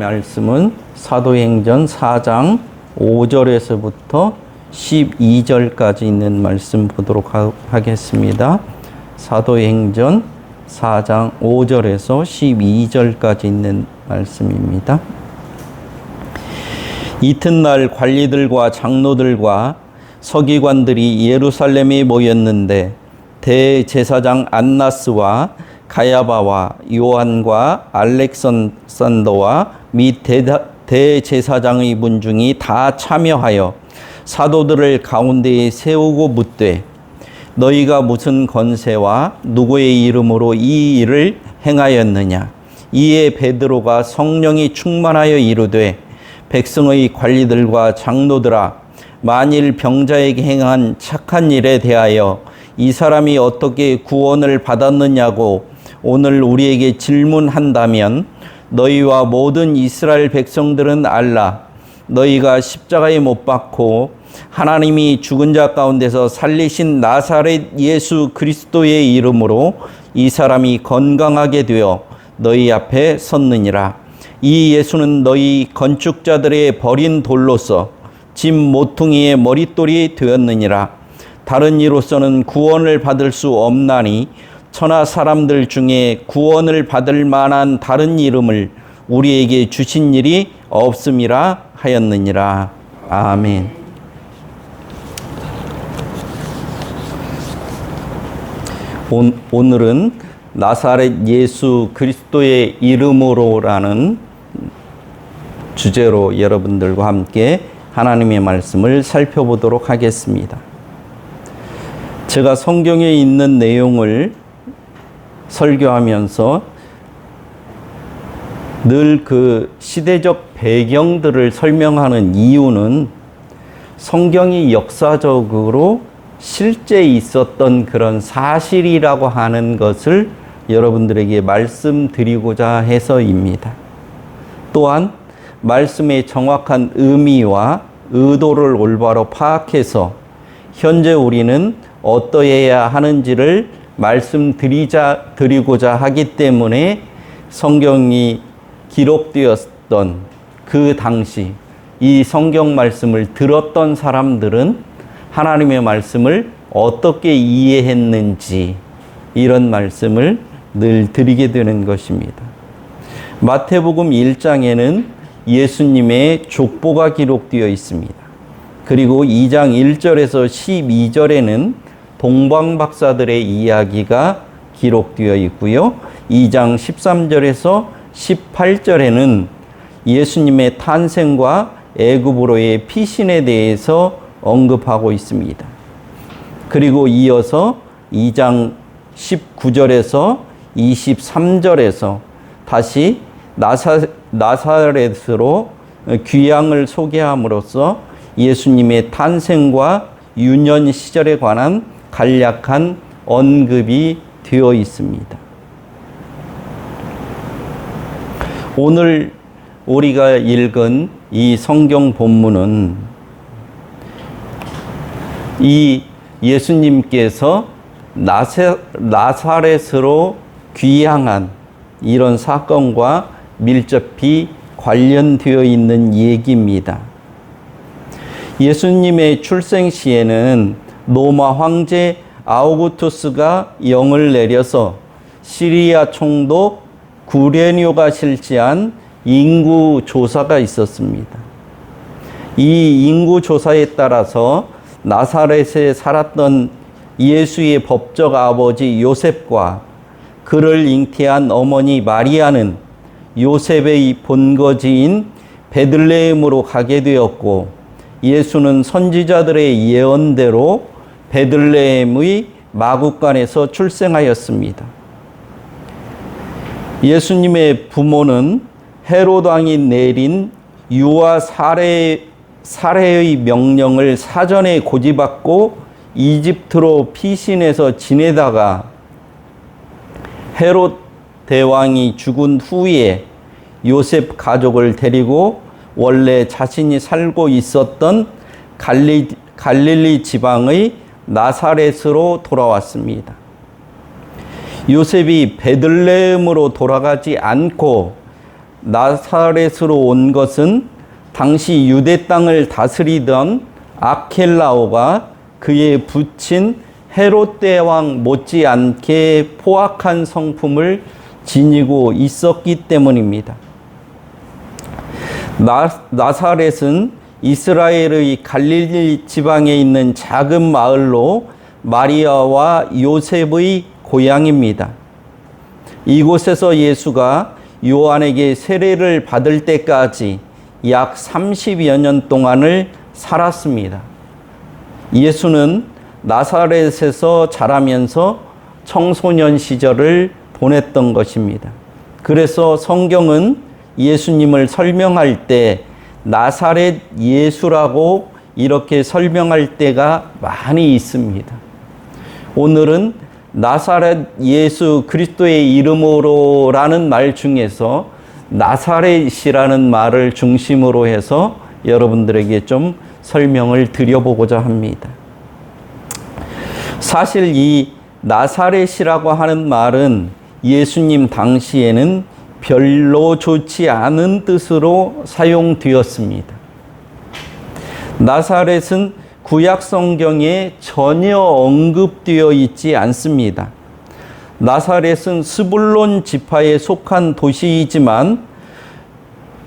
말씀은 사도행전 4장 5절에서부터 12절까지 있는 말씀 보도록 하겠습니다. 사도행전 4장 5절에서 12절까지 있는 말씀입니다. 이튿날 관리들과 장로들과 서기관들이 예루살렘에 모였는데 대제사장 안나스와 가야바와 요한과 알렉산더와 및 대제사장의 문중이 다 참여하여 사도들을 가운데에 세우고 묻되 너희가 무슨 권세와 누구의 이름으로 이 일을 행하였느냐. 이에 베드로가 성령이 충만하여 이르되 백성의 관리들과 장로들아, 만일 병자에게 행한 착한 일에 대하여 이 사람이 어떻게 구원을 받았느냐고 오늘 우리에게 질문한다면 너희와 모든 이스라엘 백성들은 알라. 너희가 십자가에 못 박고 하나님이 죽은 자 가운데서 살리신 나사렛 예수 그리스도의 이름으로 이 사람이 건강하게 되어 너희 앞에 섰느니라. 이 예수는 너희 건축자들의 버린 돌로서 짐 모퉁이의 머릿돌이 되었느니라. 다른 이로서는 구원을 받을 수 없나니 천하 사람들 중에 구원을 받을 만한 다른 이름을 우리에게 주신 일이 없음이라 하였느니라. 아멘. 오늘은 나사렛 예수 그리스도의 이름으로라는 주제로 여러분들과 함께 하나님의 말씀을 살펴보도록 하겠습니다. 제가 성경에 있는 내용을 설교하면서 늘 그 시대적 배경들을 설명하는 이유는 성경이 역사적으로 실제 있었던 그런 사실이라고 하는 것을 여러분들에게 말씀드리고자 해서입니다. 또한 말씀의 정확한 의미와 의도를 올바로 파악해서 현재 우리는 어떠해야 하는지를 말씀드리고자 하기 때문에 성경이 기록되었던 그 당시 이 성경 말씀을 들었던 사람들은 하나님의 말씀을 어떻게 이해했는지 이런 말씀을 늘 드리게 되는 것입니다. 마태복음 1장에는 예수님의 족보가 기록되어 있습니다. 그리고 2장 1절에서 12절에는 동방박사들의 이야기가 기록되어 있고요. 2장 13절에서 18절에는 예수님의 탄생과 애굽으로의 피신에 대해서 언급하고 있습니다. 그리고 이어서 2장 19절에서 23절에서 다시 나사렛으로 귀향을 소개함으로써 예수님의 탄생과 유년 시절에 관한 간략한 언급이 되어 있습니다. 오늘 우리가 읽은 이 성경 본문은 이 예수님께서 나사렛으로 귀향한 이런 사건과 밀접히 관련되어 있는 얘기입니다. 예수님의 출생 시에는 로마 황제 아우구투스가 영을 내려서 시리아 총독 구레뇨가 실시한 인구 조사가 있었습니다. 이 인구 조사에 따라서 나사렛에 살았던 예수의 법적 아버지 요셉과 그를 잉태한 어머니 마리아는 요셉의 본거지인 베들레헴으로 가게 되었고 예수는 선지자들의 예언대로 베들레헴의 마구간에서 출생하였습니다. 예수님의 부모는 헤롯 왕이 내린 유아 살해의 명령을 사전에 고지받고 이집트로 피신해서 지내다가 헤롯 대왕이 죽은 후에 요셉 가족을 데리고 원래 자신이 살고 있었던 갈릴리 지방의 나사렛으로 돌아왔습니다. 요셉이 베들레헴으로 돌아가지 않고 나사렛으로 온 것은 당시 유대 땅을 다스리던 아켈라오가 그의 부친 헤롯 대왕 못지않게 포악한 성품을 지니고 있었기 때문입니다. 나사렛은 이스라엘의 갈릴리 지방에 있는 작은 마을로 마리아와 요셉의 고향입니다. 이곳에서 예수가 요한에게 세례를 받을 때까지 약 30여 년 동안을 살았습니다. 예수는 나사렛에서 자라면서 청소년 시절을 보냈던 것입니다. 그래서 성경은 예수님을 설명할 때 나사렛 예수라고 이렇게 설명할 때가 많이 있습니다. 오늘은 나사렛 예수 그리스도의 이름으로라는 말 중에서 나사렛이라는 말을 중심으로 해서 여러분들에게 좀 설명을 드려보고자 합니다. 사실 이 나사렛이라고 하는 말은 예수님 당시에는 별로 좋지 않은 뜻으로 사용되었습니다. 나사렛은 구약 성경에 전혀 언급되어 있지 않습니다. 나사렛은 스불론 지파에 속한 도시이지만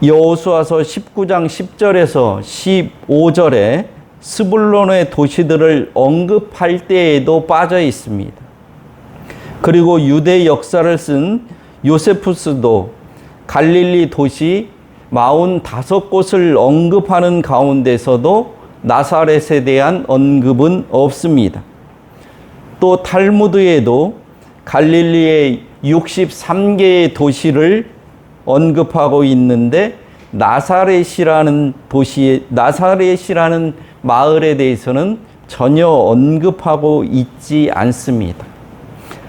여호수아서 19장 10절에서 15절에 스불론의 도시들을 언급할 때에도 빠져 있습니다. 그리고 유대 역사를 쓴 요세푸스도 갈릴리 도시 45곳을 언급하는 가운데서도 나사렛에 대한 언급은 없습니다. 또 탈무드에도 갈릴리의 63개의 도시를 언급하고 있는데 나사렛이라는 마을에 대해서는 전혀 언급하고 있지 않습니다.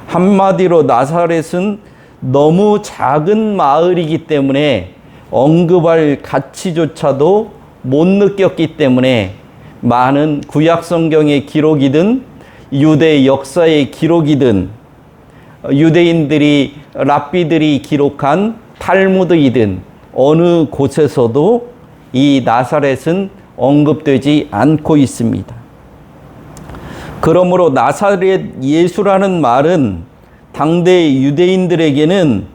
한마디로 나사렛은 너무 작은 마을이기 때문에 언급할 가치조차도 못 느꼈기 때문에 많은 구약 성경의 기록이든 유대 역사의 기록이든 유대인들이 랍비들이 기록한 탈무드이든 어느 곳에서도 이 나사렛은 언급되지 않고 있습니다. 그러므로 나사렛 예수라는 말은 당대 유대인들에게는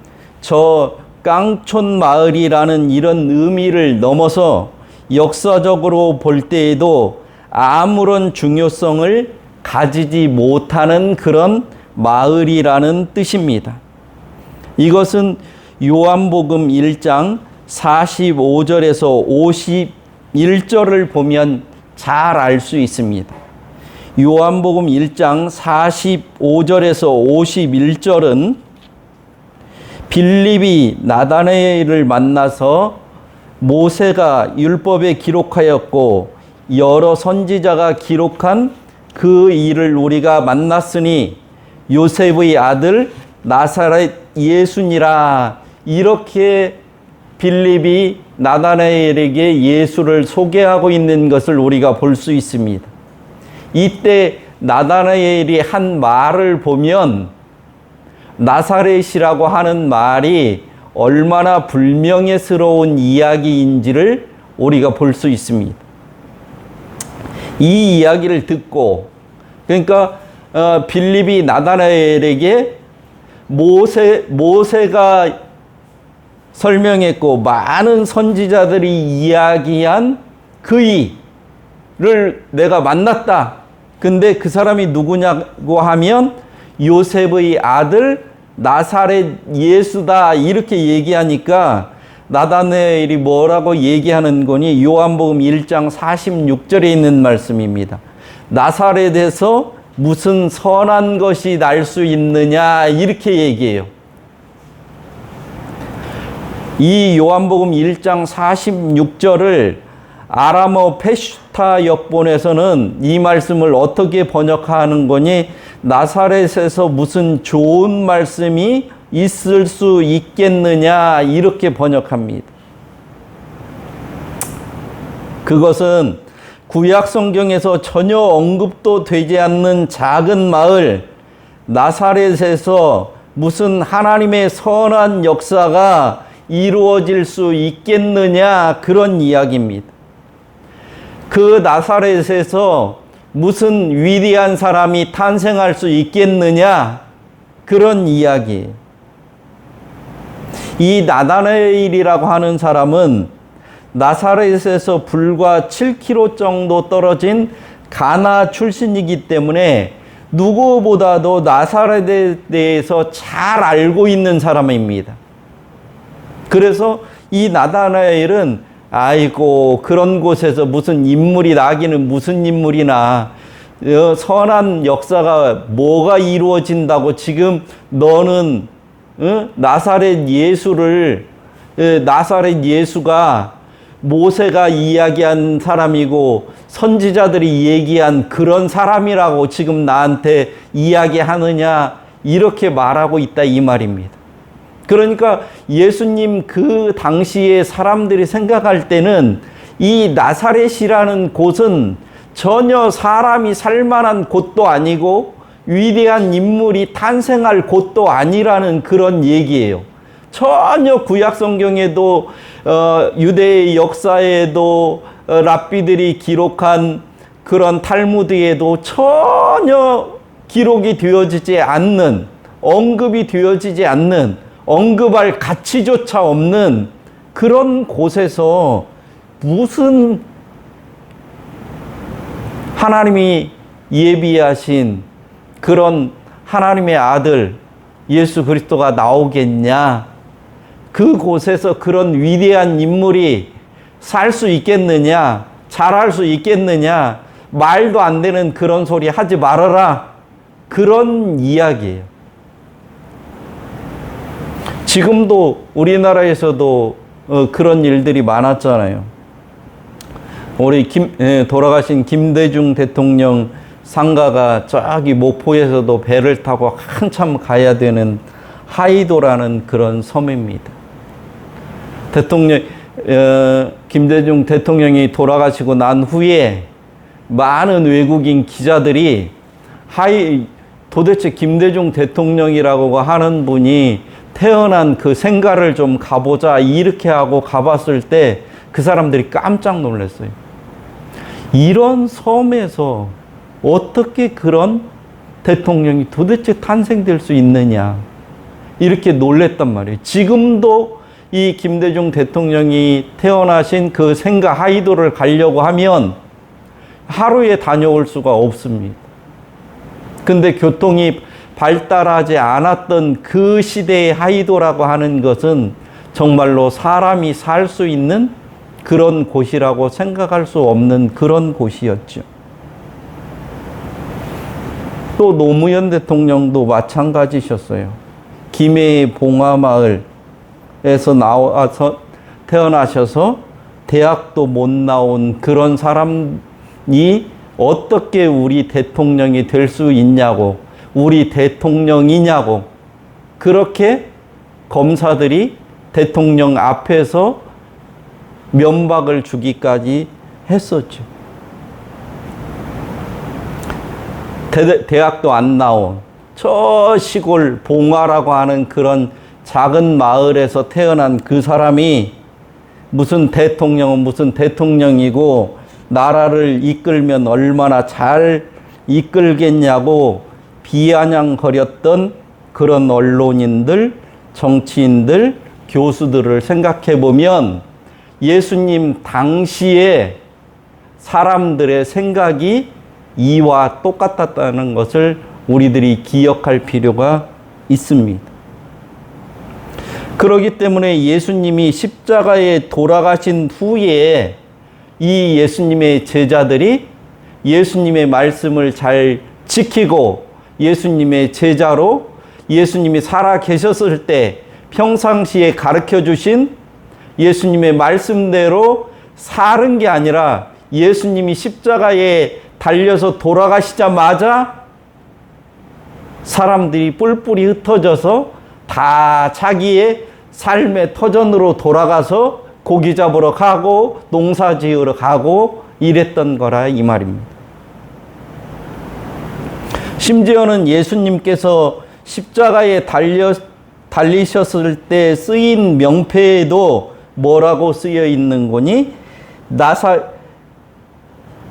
저 깡촌 마을이라는 이런 의미를 넘어서 역사적으로 볼 때에도 아무런 중요성을 가지지 못하는 그런 마을이라는 뜻입니다. 이것은 요한복음 1장 45절에서 51절을 보면 잘 알 수 있습니다. 요한복음 1장 45절에서 51절은 빌립이 나다나엘을 만나서 모세가 율법에 기록하였고 여러 선지자가 기록한 그 일을 우리가 만났으니 요셉의 아들 나사렛 예수니라, 이렇게 빌립이 나다나엘에게 예수를 소개하고 있는 것을 우리가 볼 수 있습니다. 이때 나다나엘이 한 말을 보면 나사렛이라고 하는 말이 얼마나 불명예스러운 이야기인지를 우리가 볼 수 있습니다. 이 이야기를 듣고, 그러니까 빌립이 나다나엘에게 모세가 설명했고 많은 선지자들이 이야기한 그 일을 내가 만났다. 근데 그 사람이 누구냐고 하면 요셉의 아들 나사렛 예수다, 이렇게 얘기하니까 나다나엘이 뭐라고 얘기하는 거니? 요한복음 1장 46절에 있는 말씀입니다. 나사렛에서 무슨 선한 것이 날 수 있느냐, 이렇게 얘기해요. 이 요한복음 1장 46절을 아람어 페슈타 역본에서는 이 말씀을 어떻게 번역하는 거니? 나사렛에서 무슨 좋은 말씀이 있을 수 있겠느냐, 이렇게 번역합니다. 그것은 구약 성경에서 전혀 언급도 되지 않는 작은 마을 나사렛에서 무슨 하나님의 선한 역사가 이루어질 수 있겠느냐, 그런 이야기입니다. 그 나사렛에서 무슨 위대한 사람이 탄생할 수 있겠느냐, 그런 이야기. 이 나다나엘이라고 하는 사람은 나사렛에서 불과 7km 정도 떨어진 가나 출신이기 때문에 누구보다도 나사렛에 대해서 잘 알고 있는 사람입니다. 그래서 이 나다나엘은 아이고, 그런 곳에서 무슨 인물이 나기는 무슨 인물이나 선한 역사가 뭐가 이루어진다고 지금 너는 나사렛 예수가 모세가 이야기한 사람이고 선지자들이 얘기한 그런 사람이라고 지금 나한테 이야기하느냐, 이렇게 말하고 있다, 이 말입니다. 그러니까 예수님 그 당시에 사람들이 생각할 때는 이 나사렛이라는 곳은 전혀 사람이 살만한 곳도 아니고 위대한 인물이 탄생할 곳도 아니라는 그런 얘기예요. 전혀 구약 성경에도 유대의 역사에도 랍비들이 기록한 그런 탈무드에도 전혀 기록이 되어지지 않는, 언급이 되어지지 않는, 언급할 가치조차 없는 그런 곳에서 무슨 하나님이 예비하신 그런 하나님의 아들 예수 그리스도가 나오겠냐? 그곳에서 그런 위대한 인물이 살 수 있겠느냐? 잘할 수 있겠느냐? 말도 안 되는 그런 소리 하지 말아라. 그런 이야기예요. 지금도 우리나라에서도 그런 일들이 많았잖아요. 우리 돌아가신 김대중 대통령 상가가 저기 목포에서도 배를 타고 한참 가야 되는 하이도라는 그런 섬입니다. 김대중 대통령이 돌아가시고 난 후에 많은 외국인 기자들이 도대체 김대중 대통령이라고 하는 분이 태어난 그 생가를 좀 가보자, 이렇게 하고 가봤을 때 그 사람들이 깜짝 놀랐어요. 이런 섬에서 어떻게 그런 대통령이 도대체 탄생될 수 있느냐, 이렇게 놀랬단 말이에요. 지금도 이 김대중 대통령이 태어나신 그 생가 하이도를 가려고 하면 하루에 다녀올 수가 없습니다. 근데 교통이 발달하지 않았던 그 시대의 하이도라고 하는 것은 정말로 사람이 살 수 있는 그런 곳이라고 생각할 수 없는 그런 곳이었죠. 또 노무현 대통령도 마찬가지셨어요. 김해의 봉화마을에서 나와서 태어나셔서 대학도 못 나온 그런 사람이 어떻게 우리 대통령이 될 수 있냐고, 우리 대통령이냐고, 그렇게 검사들이 대통령 앞에서 면박을 주기까지 했었죠. 대학도 안 나온 저 시골 봉화라고 하는 그런 작은 마을에서 태어난 그 사람이 무슨 대통령은 무슨 대통령이고 나라를 이끌면 얼마나 잘 이끌겠냐고 비아냥거렸던 그런 언론인들, 정치인들, 교수들을 생각해 보면 예수님 당시에 사람들의 생각이 이와 똑같았다는 것을 우리들이 기억할 필요가 있습니다. 그렇기 때문에 예수님이 십자가에 돌아가신 후에 이 예수님의 제자들이 예수님의 말씀을 잘 지키고 예수님의 제자로 예수님이 살아 계셨을 때 평상시에 가르쳐 주신 예수님의 말씀대로 사는 게 아니라 예수님이 십자가에 달려서 돌아가시자마자 사람들이 뿔뿔이 흩어져서 다 자기의 삶의 터전으로 돌아가서 고기 잡으러 가고 농사 지으러 가고 이랬던 거라 이 말입니다. 심지어는 예수님께서 십자가에 달리셨을 때 쓰인 명패에도 뭐라고 쓰여 있는 거니?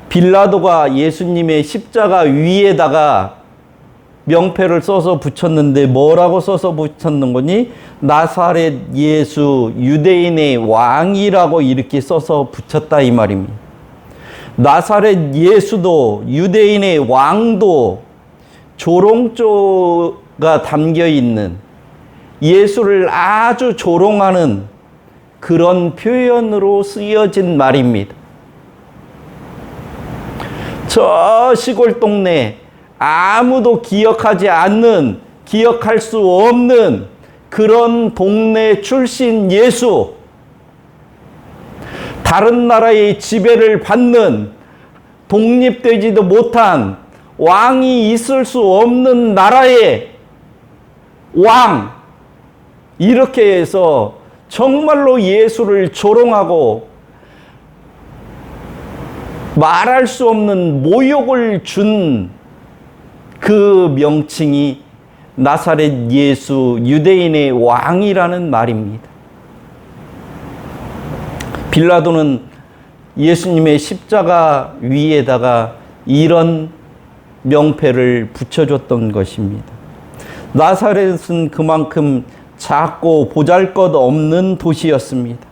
빌라도가 예수님의 십자가 위에다가 명패를 써서 붙였는데 뭐라고 써서 붙였는 거니? 나사렛 예수 유대인의 왕이라고 이렇게 써서 붙였다 이 말입니다. 나사렛 예수도 유대인의 왕도 조롱조가 담겨 있는, 예수를 아주 조롱하는 그런 표현으로 쓰여진 말입니다. 저 시골 동네 아무도 기억하지 않는, 기억할 수 없는 그런 동네 출신 예수, 다른 나라의 지배를 받는, 독립되지도 못한, 왕이 있을 수 없는 나라의 왕, 이렇게 해서 정말로 예수를 조롱하고 말할 수 없는 모욕을 준 그 명칭이 나사렛 예수 유대인의 왕이라는 말입니다. 빌라도는 예수님의 십자가 위에다가 이런 명패를 붙여줬던 것입니다. 나사렛은 그만큼 작고 보잘것없는 도시였습니다.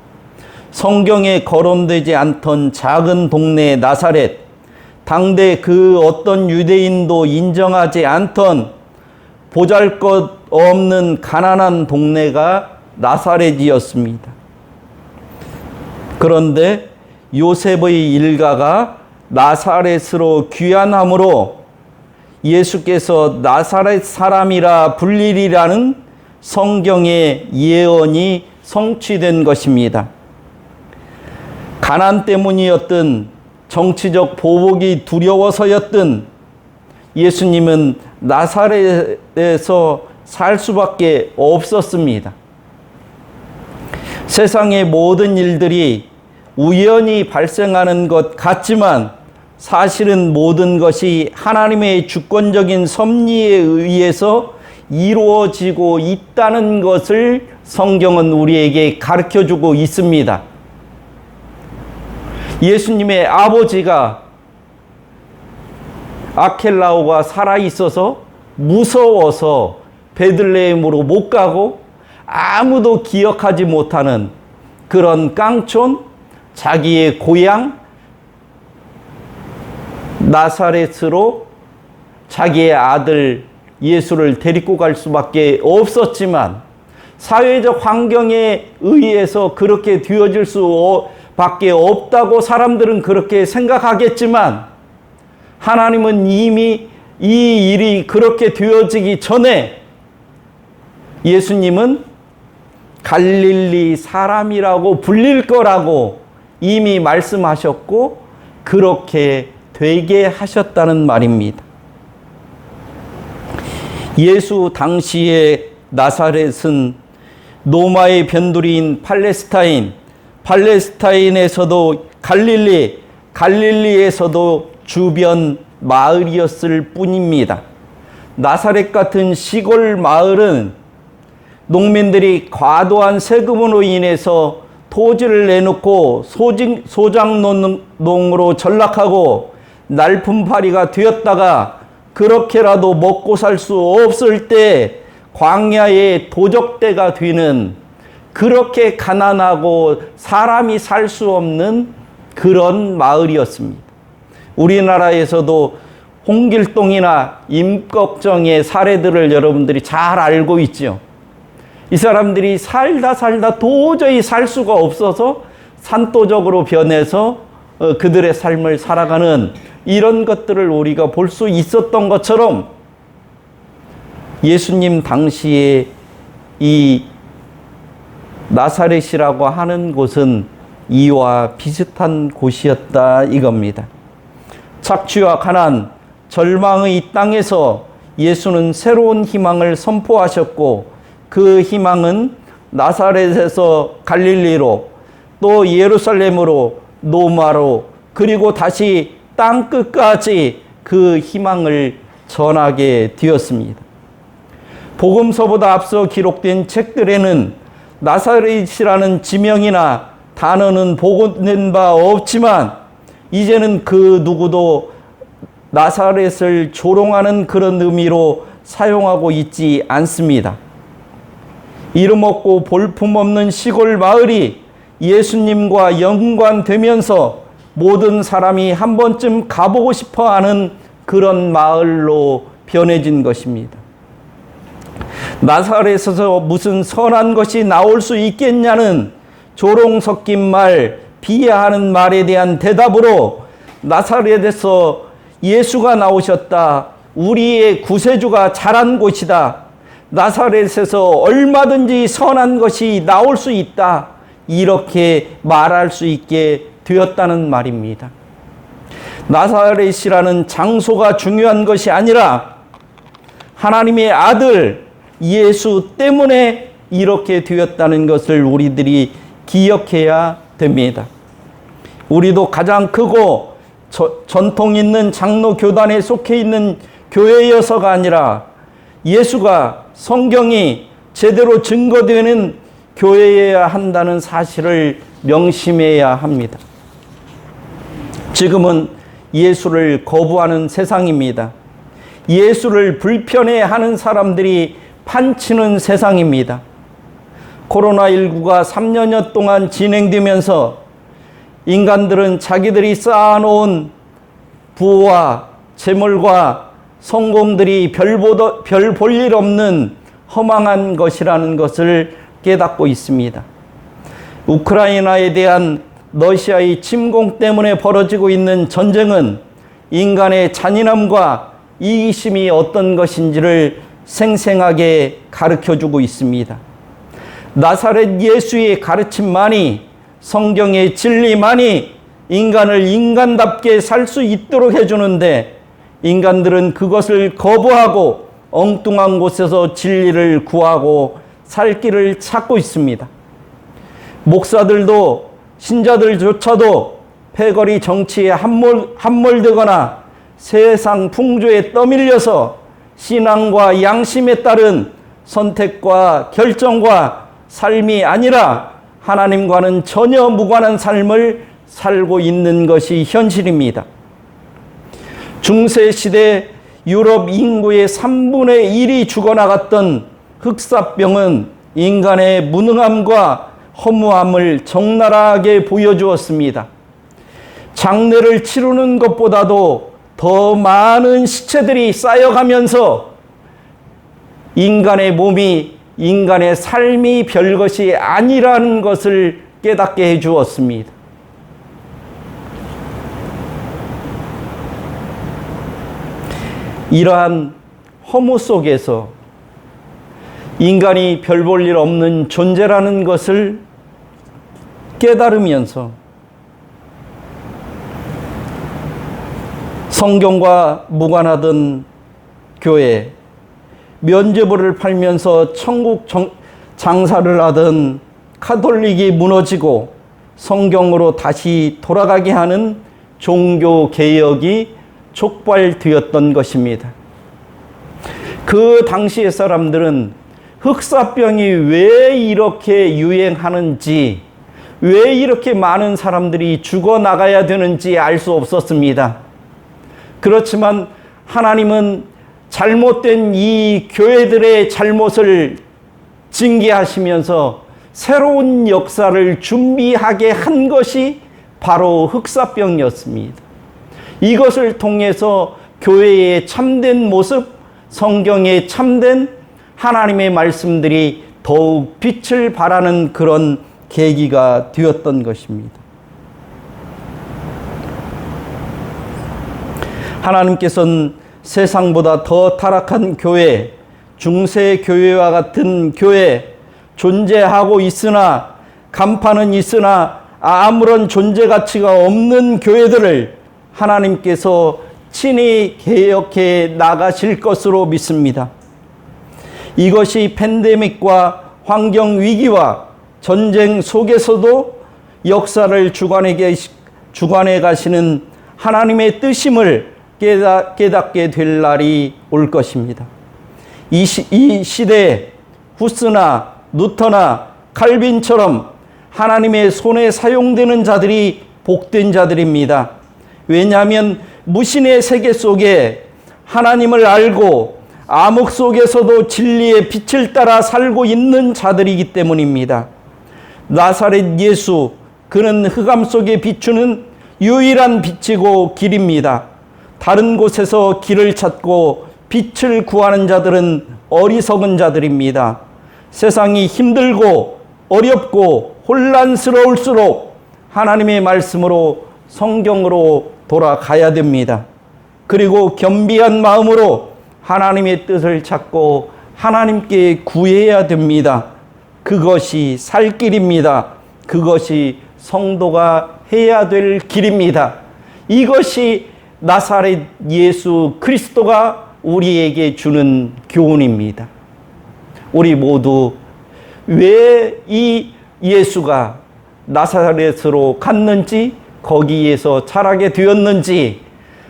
성경에 거론되지 않던 작은 동네 나사렛, 당대 그 어떤 유대인도 인정하지 않던 보잘것없는 가난한 동네가 나사렛이었습니다. 그런데 요셉의 일가가 나사렛으로 귀환함으로 예수께서 나사렛 사람이라 불리리라는 성경의 예언이 성취된 것입니다. 가난 때문이었든 정치적 보복이 두려워서였든 예수님은 나사렛에서 살 수밖에 없었습니다. 세상의 모든 일들이 우연히 발생하는 것 같지만 사실은 모든 것이 하나님의 주권적인 섭리에 의해서 이루어지고 있다는 것을 성경은 우리에게 가르쳐주고 있습니다. 예수님의 아버지가 아켈라오가 살아있어서 무서워서 베들레헴으로 못 가고 아무도 기억하지 못하는 그런 깡촌, 자기의 고향 나사렛으로 자기의 아들 예수를 데리고 갈 수밖에 없었지만 사회적 환경에 의해서 그렇게 되어질 수밖에 없다고 사람들은 그렇게 생각하겠지만 하나님은 이미 이 일이 그렇게 되어지기 전에 예수님은 갈릴리 사람이라고 불릴 거라고 이미 말씀하셨고 그렇게 되게 하셨다는 말입니다. 예수 당시의 나사렛은 로마의 변두리인 팔레스타인에서도 갈릴리에서도 주변 마을이었을 뿐입니다. 나사렛 같은 시골 마을은 농민들이 과도한 세금으로 인해서 토지를 내놓고 소작농으로 전락하고 날품팔이가 되었다가 그렇게라도 먹고 살 수 없을 때 광야의 도적대가 되는 그렇게 가난하고 사람이 살 수 없는 그런 마을이었습니다. 우리나라에서도 홍길동이나 임꺽정의 사례들을 여러분들이 잘 알고 있죠. 이 사람들이 살다 도저히 살 수가 없어서 산도적으로 변해서 그들의 삶을 살아가는 이런 것들을 우리가 볼 수 있었던 것처럼 예수님 당시에 이 나사렛이라고 하는 곳은 이와 비슷한 곳이었다 이겁니다. 착취와 가난, 절망의 땅에서 예수는 새로운 희망을 선포하셨고 그 희망은 나사렛에서 갈릴리로 또 예루살렘으로 로마로 그리고 다시 땅 끝까지 그 희망을 전하게 되었습니다. 복음서보다 앞서 기록된 책들에는 나사렛이라는 지명이나 단어는 보고된 바 없지만 이제는 그 누구도 나사렛을 조롱하는 그런 의미로 사용하고 있지 않습니다. 이름 없고 볼품 없는 시골 마을이 예수님과 연관되면서 모든 사람이 한 번쯤 가보고 싶어 하는 그런 마을로 변해진 것입니다. 나사렛에서 무슨 선한 것이 나올 수 있겠냐는 조롱 섞인 말, 비하하는 말에 대한 대답으로 나사렛에서 예수가 나오셨다. 우리의 구세주가 자란 곳이다. 나사렛에서 얼마든지 선한 것이 나올 수 있다. 이렇게 말할 수 있게 되었다는 말입니다. 나사렛이라는 장소가 중요한 것이 아니라 하나님의 아들 예수 때문에 이렇게 되었다는 것을 우리들이 기억해야 됩니다. 우리도 가장 크고 전통 있는 장로 교단에 속해 있는 교회여서가 아니라 예수가 성경이 제대로 증거되는 교회여야 한다는 사실을 명심해야 합니다. 지금은 예수를 거부하는 세상입니다. 예수를 불편해하는 사람들이 판치는 세상입니다. 코로나19가 3년여 동안 진행되면서 인간들은 자기들이 쌓아놓은 부와 재물과 성공들이 별 볼 일 없는 허망한 것이라는 것을 깨닫고 있습니다. 우크라이나에 대한 러시아의 침공 때문에 벌어지고 있는 전쟁은 인간의 잔인함과 이기심이 어떤 것인지를 생생하게 가르쳐주고 있습니다. 나사렛 예수의 가르침만이, 성경의 진리만이 인간을 인간답게 살 수 있도록 해주는데 인간들은 그것을 거부하고 엉뚱한 곳에서 진리를 구하고 살 길을 찾고 있습니다. 목사들도 신자들조차도 패거리 정치에 함몰되거나 세상 풍조에 떠밀려서 신앙과 양심에 따른 선택과 결정과 삶이 아니라 하나님과는 전혀 무관한 삶을 살고 있는 것이 현실입니다. 중세시대 유럽 인구의 3분의 1이 죽어나갔던 흑사병은 인간의 무능함과 허무함을 적나라하게 보여주었습니다. 장례를 치르는 것보다도 더 많은 시체들이 쌓여가면서 인간의 몸이, 인간의 삶이 별것이 아니라는 것을 깨닫게 해주었습니다. 이러한 허무 속에서 인간이 별 볼 일 없는 존재라는 것을 깨달으면서 성경과 무관하던 교회, 면죄부를 팔면서 천국 장사를 하던 카톨릭이 무너지고 성경으로 다시 돌아가게 하는 종교 개혁이 촉발되었던 것입니다. 그 당시의 사람들은 흑사병이 왜 이렇게 유행하는지, 왜 이렇게 많은 사람들이 죽어나가야 되는지 알 수 없었습니다. 그렇지만 하나님은 잘못된 이 교회들의 잘못을 징계하시면서 새로운 역사를 준비하게 한 것이 바로 흑사병이었습니다. 이것을 통해서 교회의 참된 모습, 성경의 참된 하나님의 말씀들이 더욱 빛을 발하는 그런 계기가 되었던 것입니다. 하나님께서는 세상보다 더 타락한 교회, 중세 교회와 같은 교회, 존재하고 있으나 간판은 있으나 아무런 존재 가치가 없는 교회들을 하나님께서 친히 개혁해 나가실 것으로 믿습니다. 이것이 팬데믹과 환경 위기와 전쟁 속에서도 역사를 주관해 가시는 하나님의 뜻임을 깨닫게 될 날이 올 것입니다. 이 시대에 후스나 누터나 칼빈처럼 하나님의 손에 사용되는 자들이 복된 자들입니다. 왜냐하면 무신의 세계 속에 하나님을 알고 암흑 속에서도 진리의 빛을 따라 살고 있는 자들이기 때문입니다. 나사렛 예수, 그는 흑암 속에 비추는 유일한 빛이고 길입니다. 다른 곳에서 길을 찾고 빛을 구하는 자들은 어리석은 자들입니다. 세상이 힘들고 어렵고 혼란스러울수록 하나님의 말씀으로, 성경으로 돌아가야 됩니다. 그리고 겸비한 마음으로 하나님의 뜻을 찾고 하나님께 구해야 됩니다. 그것이 살 길입니다. 그것이 성도가 해야 될 길입니다. 이것이 나사렛 예수 그리스도가 우리에게 주는 교훈입니다. 우리 모두 왜 이 예수가 나사렛으로 갔는지, 거기에서 자라게 되었는지,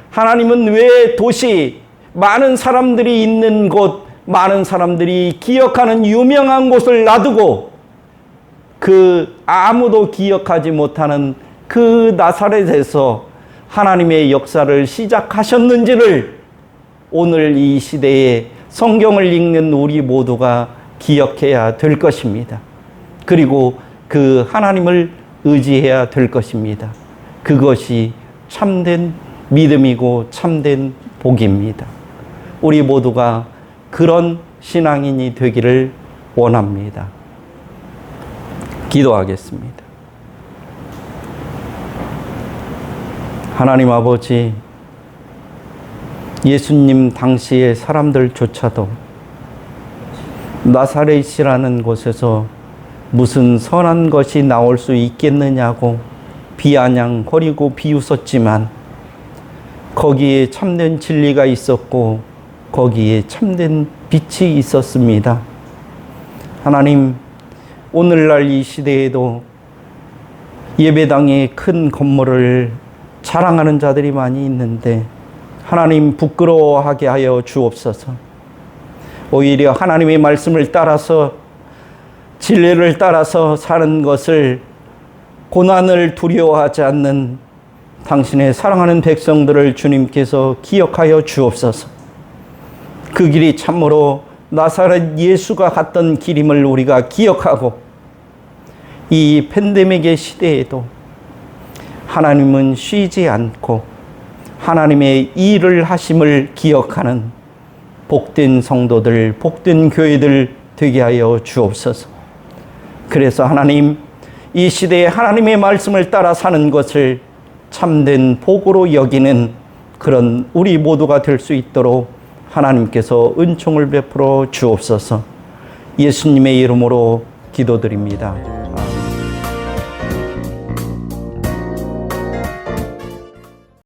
하나님은 왜 도시, 많은 사람들이 있는 곳, 많은 사람들이 기억하는 유명한 곳을 놔두고 그 아무도 기억하지 못하는 그 나사렛에서 하나님의 역사를 시작하셨는지를 오늘 이 시대에 성경을 읽는 우리 모두가 기억해야 될 것입니다. 그리고 그 하나님을 의지해야 될 것입니다. 그것이 참된 믿음이고 참된 복입니다. 우리 모두가 그런 신앙인이 되기를 원합니다. 기도하겠습니다. 하나님 아버지, 예수님 당시의 사람들조차도 나사렛이라는 곳에서 무슨 선한 것이 나올 수 있겠느냐고 비아냥거리고 비웃었지만 거기에 참된 진리가 있었고 거기에 참된 빛이 있었습니다. 하나님, 오늘날 이 시대에도 예배당에 큰 건물을 자랑하는 자들이 많이 있는데 하나님 부끄러워하게 하여 주옵소서. 오히려 하나님의 말씀을 따라서, 진리를 따라서 사는 것을, 고난을 두려워하지 않는 당신의 사랑하는 백성들을 주님께서 기억하여 주옵소서. 그 길이 참으로 나사렛 예수가 갔던 길임을 우리가 기억하고, 이 팬데믹의 시대에도 하나님은 쉬지 않고 하나님의 일을 하심을 기억하는 복된 성도들, 복된 교회들 되게 하여 주옵소서. 그래서 하나님, 이 시대에 하나님의 말씀을 따라 사는 것을 참된 복으로 여기는 그런 우리 모두가 될 수 있도록 하나님께서 은총을 베풀어 주옵소서. 예수님의 이름으로 기도드립니다.